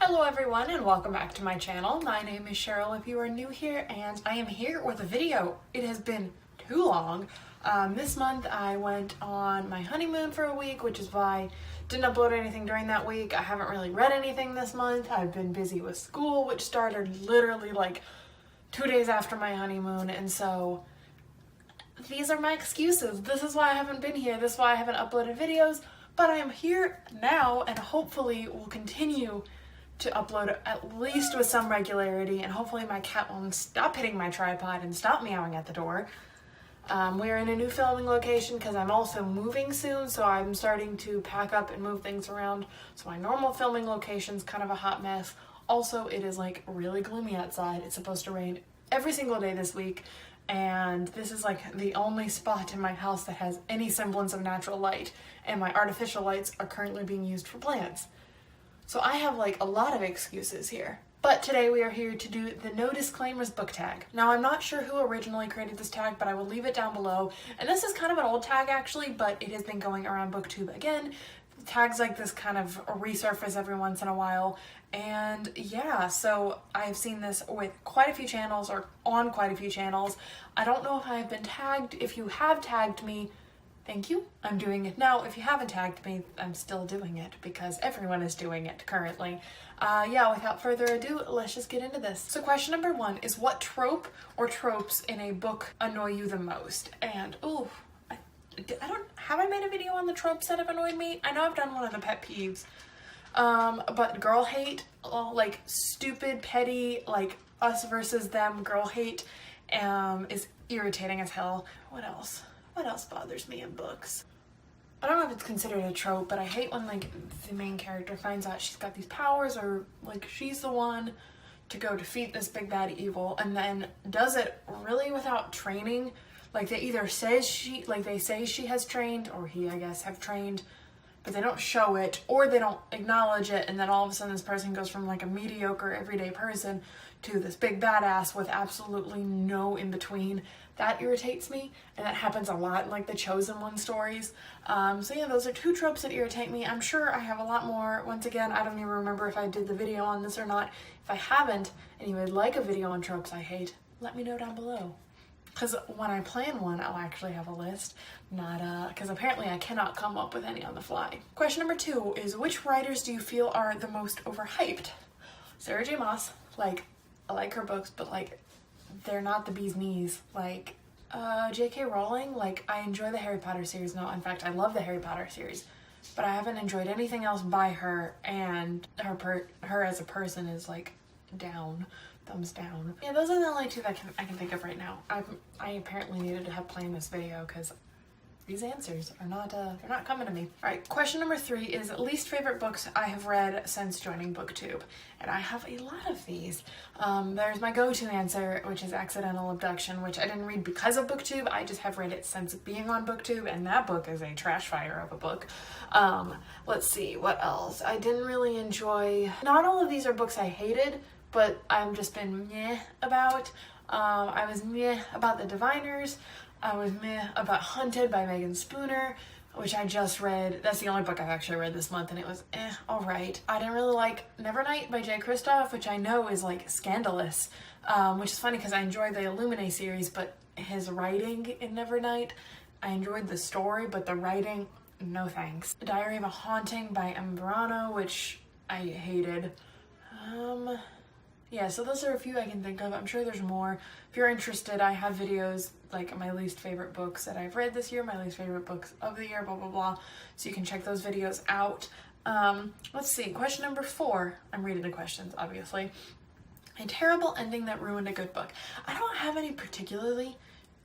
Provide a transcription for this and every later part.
Hello everyone and welcome back to my channel. My name is Cheryl if you are new here, and I am here with a video. It has been too long. This month I went on my honeymoon for a week, which is why I didn't upload anything during that week. I haven't really read anything this month. I've been busy with school, which started literally like 2 days after my honeymoon, and so these are my excuses. This is why I haven't been here. This is why I haven't uploaded videos, but I am here now and hopefully will continue to upload at least with some regularity, and hopefully my cat will stop hitting my tripod and stop meowing at the door. We're in a new filming location because I'm also moving soon, so I'm starting to pack up and move things around. So my normal filming location's kind of a hot mess. Also, it is like really gloomy outside. It's supposed to rain every single day this week, and this is like the only spot in my house that has any semblance of natural light, and my artificial lights are currently being used for plants. So I have like a lot of excuses here. But today we are here to do the no disclaimers book tag. Now I'm not sure who originally created this tag, but I will leave it down below. And this is kind of an old tag actually, but it has been going around BookTube again. Tags like this kind of resurface every once in a while. And yeah, so I've seen this with quite a few channels, or on quite a few channels. I don't know if I have been tagged. If you have tagged me, thank you. I'm doing it now. If you haven't tagged me, I'm still doing it because everyone is doing it currently. Yeah, without further ado, let's just get into this. So question number 1 is, what trope or tropes in a book annoy you the most? And have I made a video on the tropes that have annoyed me? I know I've done one of the pet peeves. But girl hate, like stupid, petty, like us versus them girl hate, is irritating as hell. What else? What else bothers me in books? I don't know if it's considered a trope, but I hate when like the main character finds out she's got these powers, or like she's the one to go defeat this big bad evil, and then does it really without training. Like they either say she has trained, or he, I guess, have trained, but they don't show it, or they don't acknowledge it, and then all of a sudden this person goes from like a mediocre everyday person to this big badass with absolutely no in between. That irritates me, and that happens a lot in like the Chosen One stories. So yeah, those are 2 tropes that irritate me. I'm sure I have a lot more. Once again, I don't even remember if I did the video on this or not. If I haven't, and you would like a video on tropes I hate, let me know down below. Because when I plan one, I'll actually have a list, because apparently I cannot come up with any on the fly. Question number 2 is, which writers do you feel are the most overhyped? Sarah J. Maas, like, I like her books, but like, they're not the bee's knees. Like, J.K. Rowling, like, I enjoy the Harry Potter series. No, in fact, I love the Harry Potter series, but I haven't enjoyed anything else by her, and her as a person is like down. Thumbs down. Yeah, those are the only 2 that I can think of right now. I apparently needed to have planned this video because these answers are not they're not coming to me. All right, question number 3 is least favorite books I have read since joining BookTube, and I have a lot of these. There's my go-to answer, which is Accidental Abduction, which I didn't read because of BookTube. I just have read it since being on BookTube, and that book is a trash fire of a book. Let's see, what else? I didn't really enjoy. Not all of these are books I hated, but I've just been meh about. I was meh about The Diviners. I was meh about Hunted by Megan Spooner, which I just read. That's the only book I've actually read this month, and it was alright. I didn't really like Nevernight by Jay Kristoff, which I know is like scandalous, which is funny because I enjoyed the Illuminae series, but his writing in Nevernight, I enjoyed the story, but the writing, no thanks. Diary of a Haunting by M. Verano, which I hated. Yeah, so those are a few I can think of. I'm sure there's more. If you're interested, I have videos like my least favorite books that I've read this year, my least favorite books of the year, blah, blah, blah. So you can check those videos out. Let's see, question number 4. I'm reading the questions, obviously. A terrible ending that ruined a good book. I don't have any particularly.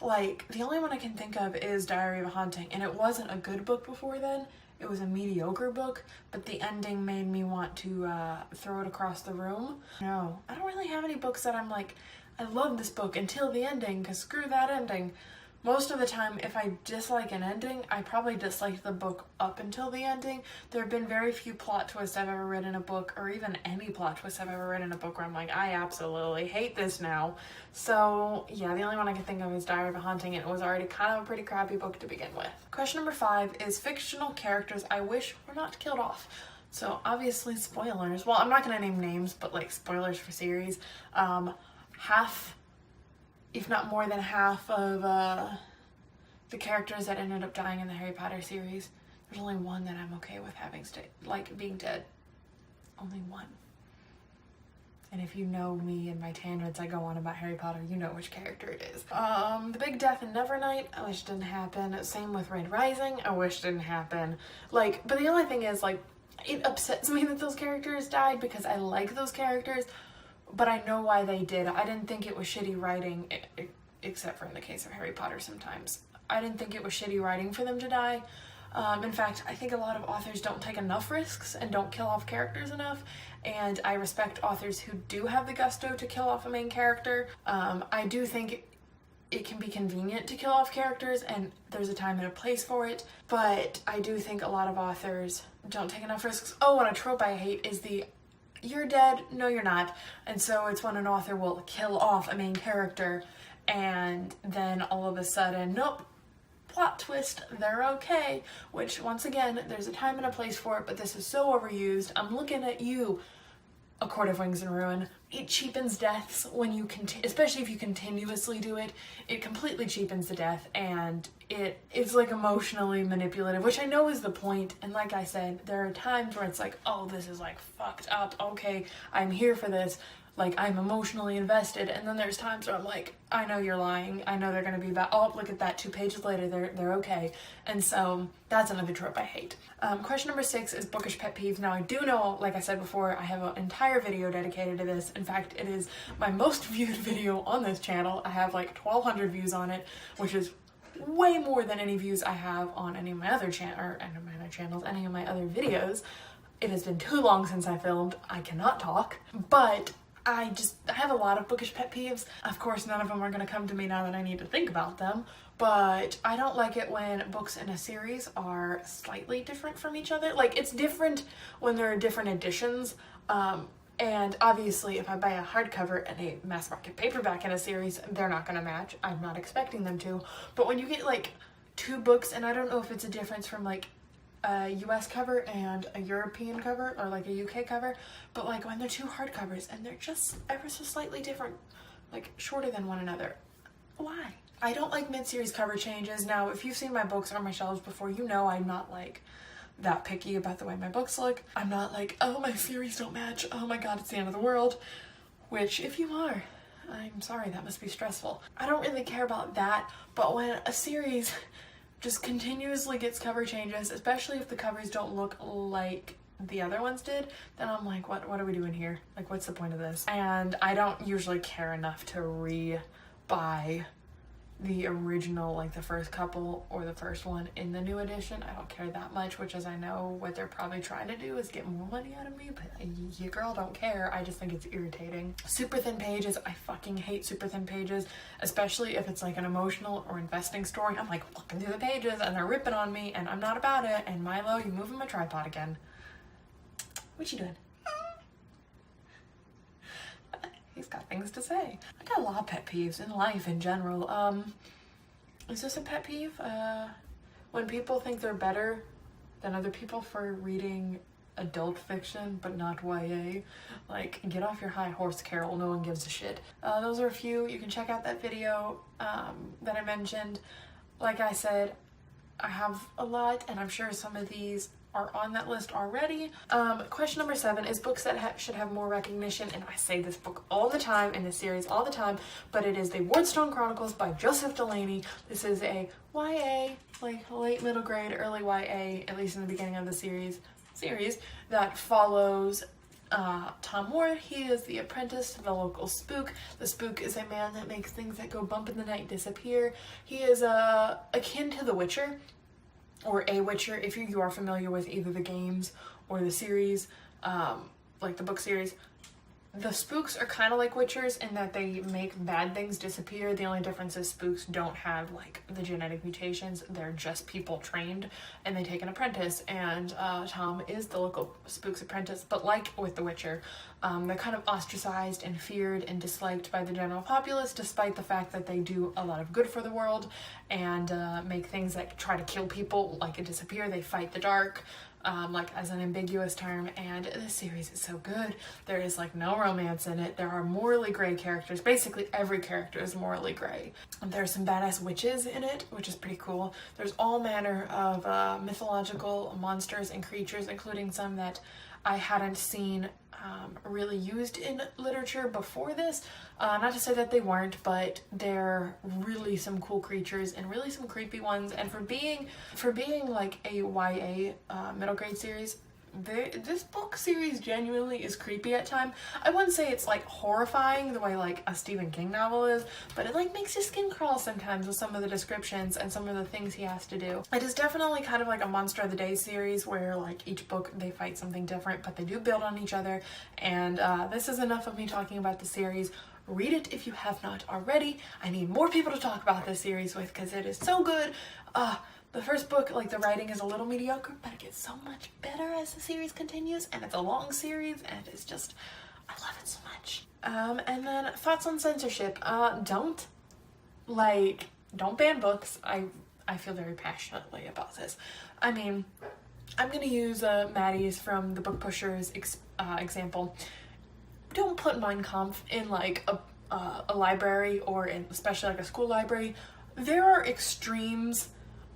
Like, the only one I can think of is Diary of a Haunting, and it wasn't a good book before then. It was a mediocre book, but the ending made me want to throw it across the room. No, I don't really have any books that I'm like, I love this book until the ending, because screw that ending. Most of the time, if I dislike an ending, I probably disliked the book up until the ending. There have been very few plot twists I've ever read in a book, or even any plot twists I've ever read in a book where I'm like, I absolutely hate this now. So yeah, the only one I can think of is Diary of a Haunting, and it was already kind of a pretty crappy book to begin with. Question number 5 is fictional characters I wish were not killed off. So obviously spoilers. Well, I'm not gonna name names, but like spoilers for series. Half, if not more than half of the characters that ended up dying in the Harry Potter series, there's only one that I'm okay with having being dead. Only one. And if you know me and my tangents I go on about Harry Potter, you know which character it is. The big death in Nevernight, I wish didn't happen. Same with Red Rising, I wish didn't happen. Like, but the only thing is, like, it upsets me that those characters died because I like those characters, but I know why they did. I didn't think it was shitty writing, except for in the case of Harry Potter sometimes. I didn't think it was shitty writing for them to die. In fact, I think a lot of authors don't take enough risks and don't kill off characters enough, and I respect authors who do have the gusto to kill off a main character. I do think it can be convenient to kill off characters, and there's a time and a place for it, but I do think a lot of authors don't take enough risks. Oh, and a trope I hate is the you're dead, no you're not. And so it's when an author will kill off a main character and then all of a sudden, nope, plot twist, they're okay. Which, once again, there's a time and a place for it, but this is so overused. I'm looking at you, A Court of Wings and Ruin. It cheapens deaths when you especially if you continuously do it. It completely cheapens the death, and it's like emotionally manipulative, which I know is the point. And like I said, there are times where it's like, oh, this is like fucked up. Okay, I'm here for this. Like, I'm emotionally invested. And then there's times where I'm like, I know you're lying. I know they're gonna be about, oh, look at that, 2 pages later, they're okay. And so that's another trope I hate. Question number 6 is bookish pet peeves. Now, I do know, like I said before, I have an entire video dedicated to this. In fact, it is my most viewed video on this channel. I have like 1,200 views on it, which is way more than any views I have on any of my other any of my other videos. It has been too long since I filmed. I cannot talk, but I have a lot of bookish pet peeves. Of course, none of them are gonna come to me now that I need to think about them, but I don't like it when books in a series are slightly different from each other. Like, it's different when there are different editions, and obviously if I buy a hardcover and a mass market paperback in a series, they're not gonna match. I'm not expecting them to. But when you get like 2 books, and I don't know if it's a difference from like a US cover and a European cover, or like a UK cover, but like when they're 2 hardcovers and they're just ever so slightly different, like shorter than one another, why? I don't like mid-series cover changes. Now, if you've seen my books on my shelves before, you know I'm not like that picky about the way my books look. I'm not like, oh, my series don't match, oh my god, it's the end of the world. Which, if you are, I'm sorry, that must be stressful. I don't really care about that, but when a series just continuously gets cover changes, especially if the covers don't look like the other ones did, then I'm like, what are we doing here? Like, what's the point of this? And I don't usually care enough to re-buy the original, like the first couple or the first one in the new edition. I don't care that much, which is, I know what they're probably trying to do is get more money out of me, but you girl don't care. I just think it's irritating. Super thin pages, I fucking hate super thin pages, especially if it's like an emotional or investing story. I'm like flipping through the pages and they're ripping on me and I'm not about it, and Milo, you moving my tripod again. What you doing? He's got things to say. I got a lot of pet peeves in life in general. Is this a pet peeve? When people think they're better than other people for reading adult fiction but not YA. Like, get off your high horse, Carol. No one gives a shit. Those are a few. You can check out that video that I mentioned. Like I said, I have a lot, and I'm sure some of these are on that list already. Question number 7 is books that should have more recognition, and I say this book all the time in this series all the time, but it is the Wardstone Chronicles by Joseph Delaney. This is a YA, like late middle grade, early YA, at least in the beginning of the series that follows Tom Ward. He is the apprentice to the local spook. The spook is a man that makes things that go bump in the night disappear. He is akin to the Witcher, or a Witcher, if you are familiar with either the games or the series, like the book series. The spooks are kind of like Witchers in that they make bad things disappear. The only difference is spooks don't have like the genetic mutations. They're just people trained, and they take an apprentice, and Tom is the local spook's apprentice. But like with the Witcher, they're kind of ostracized and feared and disliked by the general populace, despite the fact that they do a lot of good for the world and make things that try to kill people like disappear. They fight the dark. like as an ambiguous term, and this series is so good. There is like no romance in it. There are morally gray characters. Basically every character is morally gray. And there's some badass witches in it, which is pretty cool. There's all manner of mythological monsters and creatures, including some that I hadn't seen really used in literature before this. Not to say that they weren't, but they're really some cool creatures and really some creepy ones. And for being like a YA middle grade series, this book series genuinely is creepy at times. I wouldn't say it's like horrifying the way like a Stephen King novel is, but it like makes your skin crawl sometimes with some of the descriptions and some of the things he has to do. It is definitely kind of like a Monster of the Day series where like each book they fight something different, but they do build on each other. And this is enough of me talking about the series. Read it if you have not already. I need more people to talk about this series with because it is so good. The first book, like the writing is a little mediocre, but it gets so much better as the series continues, and it's a long series, and it's just, I love it so much. And then thoughts on censorship. Don't ban books. I feel very passionately about this. I mean, I'm gonna use Maddie's from the Book Pushers example. Don't put Mein Kampf in like a library or in especially like a school library. There are extremes.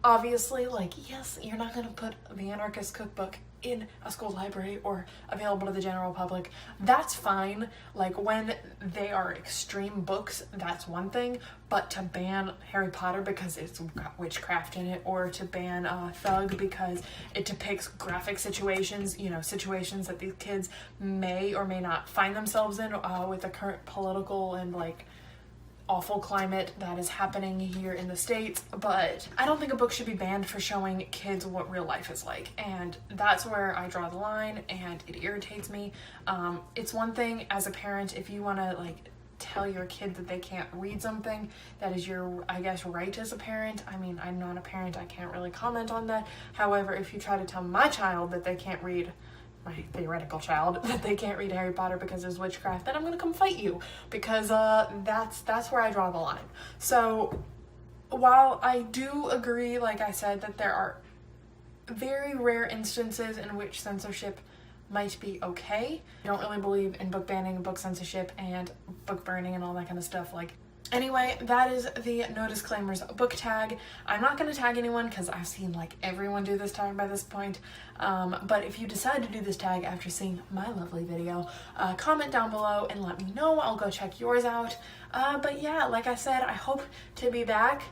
Obviously, like, yes, you're not going to put the Anarchist Cookbook in a school library or available to the general public. That's fine. Like, when they are extreme books, that's one thing. But to ban Harry Potter because it's got witchcraft in it, or to ban Thug because it depicts graphic situations, you know, situations that these kids may or may not find themselves in with the current political and, like, awful climate that is happening here in the States. But I don't think a book should be banned for showing kids what real life is like, and that's where I draw the line, and it irritates me. It's one thing as a parent if you want to like tell your kid that they can't read something. That is your, I guess, right as a parent. I mean, I'm not a parent, I can't really comment on that. However, if you try to tell my child that they can't read, my theoretical child, that they can't read Harry Potter because there's witchcraft, then I'm gonna come fight you, because that's where I draw the line. So while I do agree, like I said, that there are very rare instances in which censorship might be okay, I don't really believe in book banning, book censorship, and book burning and all that kind of stuff. Like, anyway, that is the no disclaimers book tag. I'm not going to tag anyone because I've seen like everyone do this tag by this point. But if you decide to do this tag after seeing my lovely video, comment down below and let me know. I'll go check yours out. But yeah, like I said, I hope to be back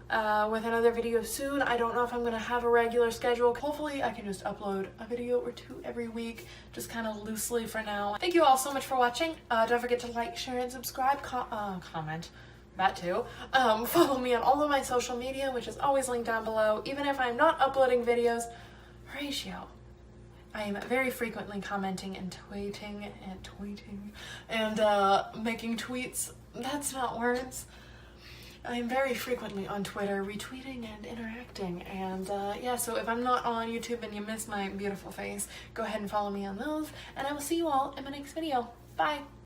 with another video soon. I don't know if I'm going to have a regular schedule. Hopefully I can just upload a video or two every week, just kind of loosely for now. Thank you all so much for watching. Don't forget to like, share, and subscribe. Comment. That too. Follow me on all of my social media, which is always linked down below. Even if I'm not uploading videos, ratio. I am very frequently commenting and tweeting and making tweets. That's not words. I am very frequently on Twitter, retweeting and interacting. And yeah, so if I'm not on YouTube and you miss my beautiful face, go ahead and follow me on those. And I will see you all in my next video. Bye!